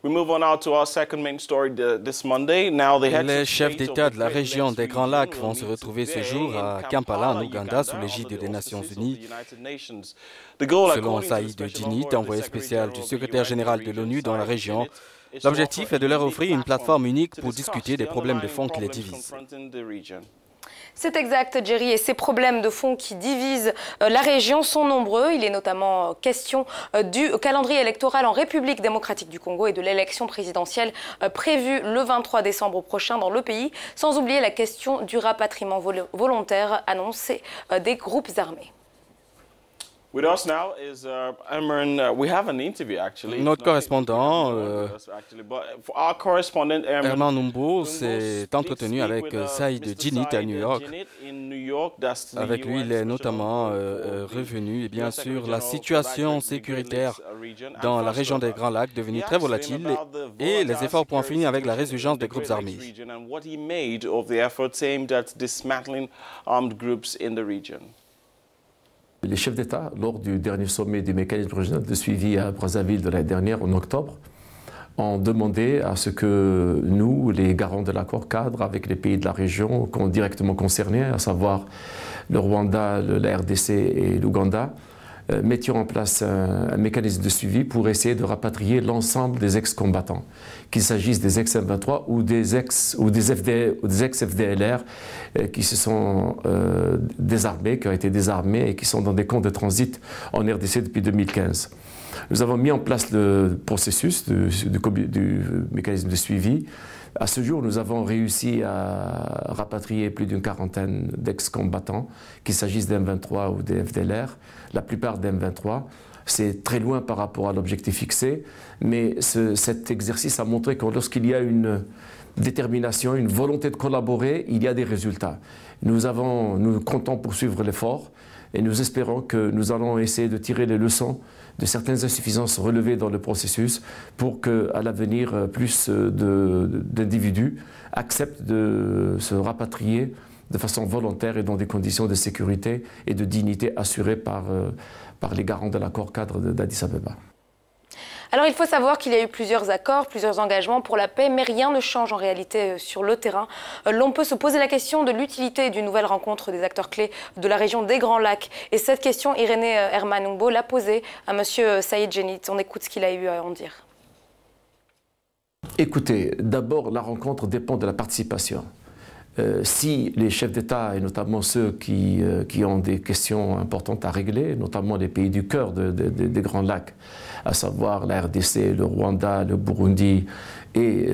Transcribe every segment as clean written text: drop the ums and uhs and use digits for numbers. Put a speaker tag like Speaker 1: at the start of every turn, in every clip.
Speaker 1: Les chefs d'État de la région des Grands Lacs vont se retrouver ce jour à Kampala, en Ouganda, sous l'égide des Nations Unies. Selon Saïd Djinnit, envoyé spécial du secrétaire général de l'ONU dans la région, l'objectif est de leur offrir une plateforme unique pour discuter des problèmes de fond qui les divisent.
Speaker 2: C'est exact, Jerry, et ces problèmes de fond qui divisent la région sont nombreux. Il est notamment question du calendrier électoral en République démocratique du Congo et de l'élection présidentielle prévue le 23 décembre prochain dans le pays, sans oublier la question du rapatriement volontaire annoncé des groupes armés.
Speaker 1: Notre correspondant, Herman Numbo, s'est entretenu avec Saïd Djinnit à New York. Avec lui, il est notamment revenu sur la situation sécuritaire dans la région des Grands Lacs, devenue très volatile, et les efforts pour en finir avec la résurgence des groupes armés.
Speaker 3: Les chefs d'État, lors du dernier sommet du mécanisme régional de suivi à Brazzaville de l'année dernière, en octobre, ont demandé à ce que nous, les garants de l'accord cadre avec les pays de la région directement concernés, à savoir le Rwanda, la RDC et l'Ouganda, mettions en place un mécanisme de suivi pour essayer de rapatrier l'ensemble des ex-combattants, qu'il s'agisse des ex-M23 ou des ex-FDLR qui se sont désarmés, qui ont été désarmés et qui sont dans des camps de transit en RDC depuis 2015. Nous avons mis en place le processus du mécanisme de suivi. À ce jour, nous avons réussi à rapatrier plus d'une quarantaine d'ex-combattants, qu'il s'agisse d'M23 ou des FDLR, la plupart d'M23. C'est très loin par rapport à l'objectif fixé, mais cet exercice a montré que lorsqu'il y a une détermination, une volonté de collaborer, il y a des résultats. Nous comptons poursuivre l'effort et nous espérons que nous allons essayer de tirer les leçons de certaines insuffisances relevées dans le processus pour qu'à l'avenir, plus d'individus acceptent de se rapatrier de façon volontaire et dans des conditions de sécurité et de dignité assurées par les garants de l'accord cadre d'Addis Abeba.
Speaker 2: Alors il faut savoir qu'il y a eu plusieurs accords, plusieurs engagements pour la paix, mais rien ne change en réalité sur le terrain. L'on peut se poser la question de l'utilité d'une nouvelle rencontre des acteurs clés de la région des Grands Lacs. Et cette question, Irénée Herman Numbo l'a posée à M. Saïd Djinnit. On écoute ce qu'il a eu à en dire.
Speaker 3: Écoutez, d'abord la rencontre dépend de la participation. Si les chefs d'État, et notamment ceux qui ont des questions importantes à régler, notamment les pays du cœur des Grands Lacs, à savoir la RDC, le Rwanda, le Burundi et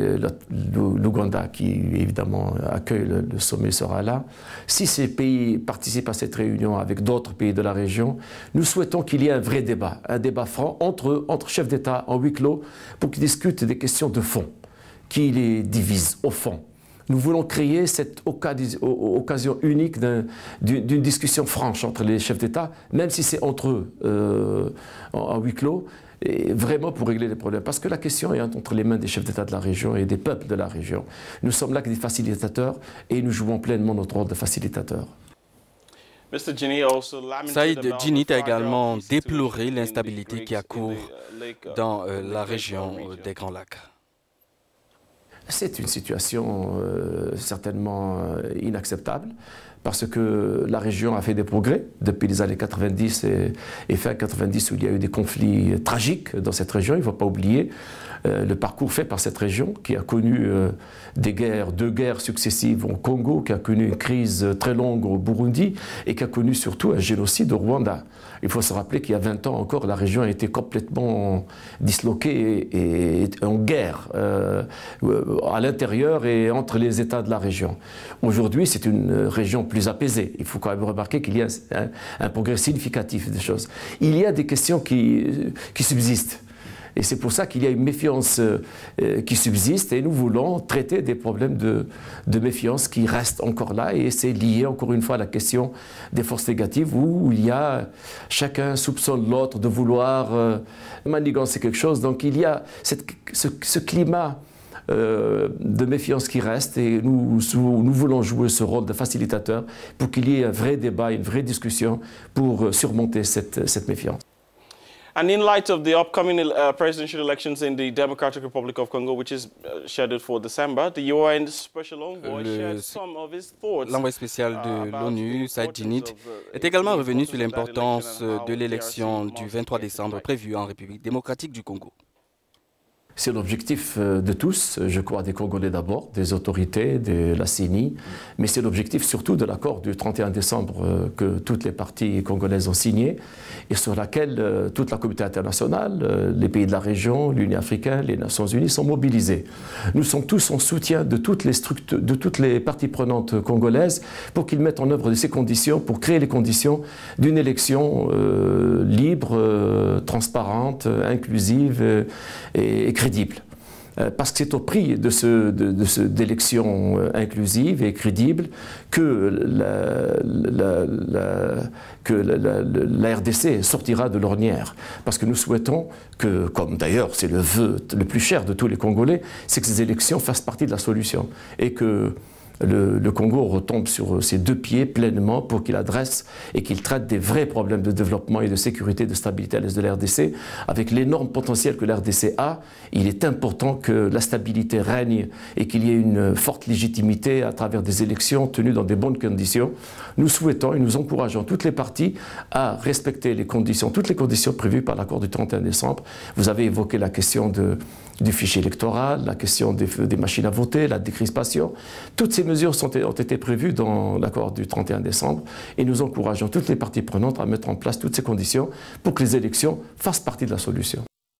Speaker 3: l'Ouganda, qui évidemment accueille le sommet, sera là. Si ces pays participent à cette réunion avec d'autres pays de la région, nous souhaitons qu'il y ait un vrai débat, un débat franc entre chefs d'État en huis clos pour qu'ils discutent des questions de fond, qui les divisent au fond. Nous voulons créer cette occasion unique d'une discussion franche entre les chefs d'État, même si c'est entre eux en huis clos, et vraiment pour régler les problèmes. Parce que la question est entre les mains des chefs d'État de la région et des peuples de la région. Nous sommes là que des facilitateurs et nous jouons pleinement notre rôle de facilitateur.
Speaker 1: Saïd Djinnit a également déploré l'instabilité qui accourt dans la région des Grands Lacs.
Speaker 3: C'est une situation certainement inacceptable parce que la région a fait des progrès depuis les années 90 et fin 90 où il y a eu des conflits tragiques dans cette région. Il ne faut pas oublier le parcours fait par cette région qui a connu deux guerres successives au Congo, qui a connu une crise très longue au Burundi et qui a connu surtout un génocide au Rwanda. Il faut se rappeler qu'il y a 20 ans encore, la région a été complètement disloquée et en guerre à l'intérieur et entre les États de la région. Aujourd'hui, c'est une région plus apaisée. Il faut quand même remarquer qu'il y a un progrès significatif des choses. Il y a des questions qui subsistent. Et c'est pour ça qu'il y a une méfiance qui subsiste et nous voulons traiter des problèmes de méfiance qui restent encore là et c'est lié encore une fois à la question des forces négatives où il y a chacun soupçonne l'autre de vouloir manigancer quelque chose. Donc il y a ce climat de méfiance qui reste et nous voulons jouer ce rôle de facilitateur pour qu'il y ait un vrai débat, une vraie discussion pour surmonter cette méfiance.
Speaker 4: And in light of the upcoming presidential elections in the Democratic Republic of Congo, which is scheduled for December, the UN Special Envoy shared some of his thoughts.
Speaker 1: L'envoyé spécial de l'ONU, Saïd Djinnit, est également revenu sur l'importance de l'élection du 23 décembre prévue en République démocratique du Congo.
Speaker 3: C'est l'objectif de tous, je crois, des Congolais d'abord, des autorités, de la CENI, mais c'est l'objectif surtout de l'accord du 31 décembre que toutes les parties congolaises ont signé et sur laquelle toute la communauté internationale, les pays de la région, l'Union africaine, les Nations unies sont mobilisés. Nous sommes tous en soutien de toutes les parties prenantes congolaises pour qu'ils mettent en œuvre ces conditions, pour créer les conditions d'une élection libre, transparente, inclusive et crédible. Parce que c'est au prix d'élections inclusives et crédibles que la RDC sortira de l'ornière. Parce que nous souhaitons que, comme d'ailleurs c'est le vœu le plus cher de tous les Congolais, c'est que ces élections fassent partie de la solution et que le Congo retombe sur ses deux pieds pleinement pour qu'il adresse et qu'il traite des vrais problèmes de développement et de sécurité, de stabilité à l'est de la RDC. Avec l'énorme potentiel que la RDC a, il est important que la stabilité règne et qu'il y ait une forte légitimité à travers des élections tenues dans des bonnes conditions. Nous souhaitons et nous encourageons toutes les parties à respecter les conditions, toutes les conditions prévues par l'accord du 31 décembre. Vous avez évoqué la question du fichier électoral, la question des machines à voter, la décrispation. Toutes ces mesures ont été prévues dans l'accord du 31 décembre et nous encourageons toutes les parties prenantes à mettre en place toutes ces conditions pour que les élections fassent partie de la solution.